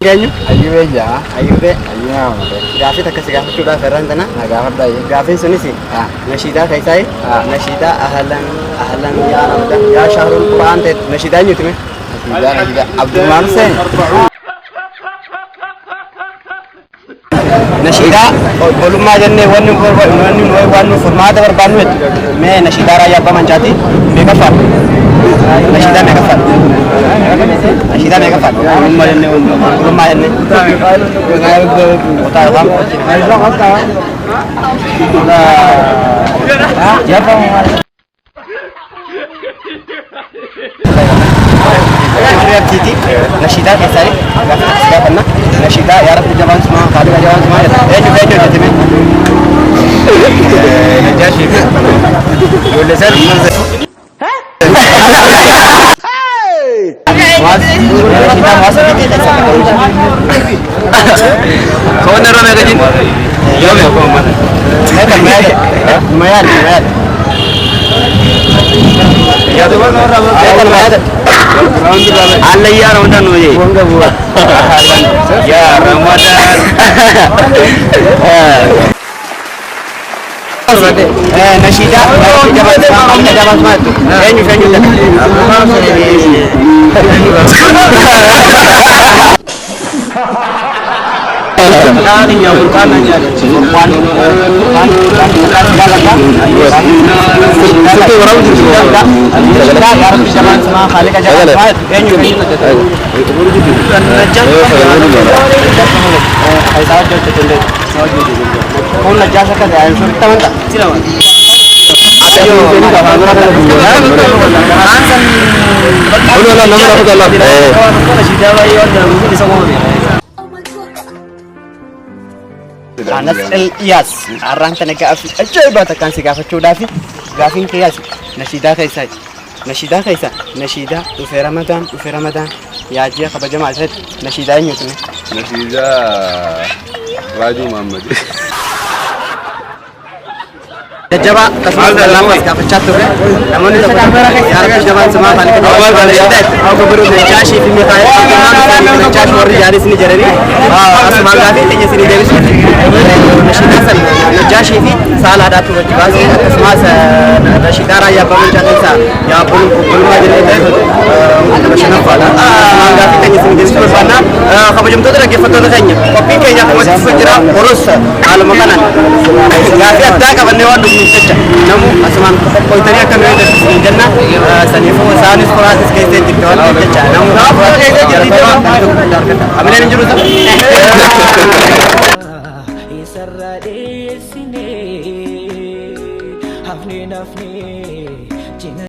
keenyu Ayyubee jaa. Ayyubee Ayyumaa malee. gaafii takka si gaafachuudhaaf irraantana Nagaafadhaa. gaafiin sunis nashiidaa keessaa nashiidaa ahlan yaa Ramadan yaa shahrul qura'aan ta'e nashiidaa eenyuti mee Nasiida Abdulmaan Hussein. nashiidaa olummaa jennee wanni furmaata barbaannu mee nashiidaa raayyaa abbaa mancaati meeqaffaa nashiidaa meeqaffaa nashiidaa meeqaffaa olummaa jennee kutaa yookaan Titi, nashiidaa keessaa gaafanna nashiidaa yaa rabbi jabaan suma kaadhiga jabaan suma eenyu jettime Najaashi ijoollee san kawan irra meeqa jin yoome mayaan Allah ya Ramadan oye. Ya Ramadan. Nasida jabat semangat. Enyu Nani yang berkanannya Wan Satu orang juga harus jalan sama kali kan jalan enyu kau najah sekali ayam surta mana silakan Anas Iyas arranta nagaaf ajaiba takkan si gaafachuudhaaf gaafin qiyas nashiidaa keessa nashiidaa dhufe Ramadan yaa ji'a kabajamaa ta'e nashiidaa eenyuuti Nasiida Raajuu Muhammad. Jajjaba akkasumas lallaafas gaafachaa turre namoonni tokko yaa rabbi jabaan sumaa kan Najaashii fi Mikaa'el Najaash warri jaanis ni jedhanii asumaan gaafii keenya isinii deebisu nashiidaa san Najaashii fi saalaadhaatu wajji baasee akkasumas nashiidaa raayyaa abbaa mancaa keessaa yaa bulmaa jedhee ta'e bashanaffaadha asumaan gaafii keenya isinii deebisu barbaannaa kabajamtoota dhaggeeffattoota keenya qophiin keenya akkuma jira horos haaluma kanaan gaafii addaa qabannee waan dhufnuuf jecha namu asumaan qoytanii akka nuyi agarsiisanii jenna saniifuu isaanis qoraatis keessee jirte waan jecha namu amileen hin jiru Hafni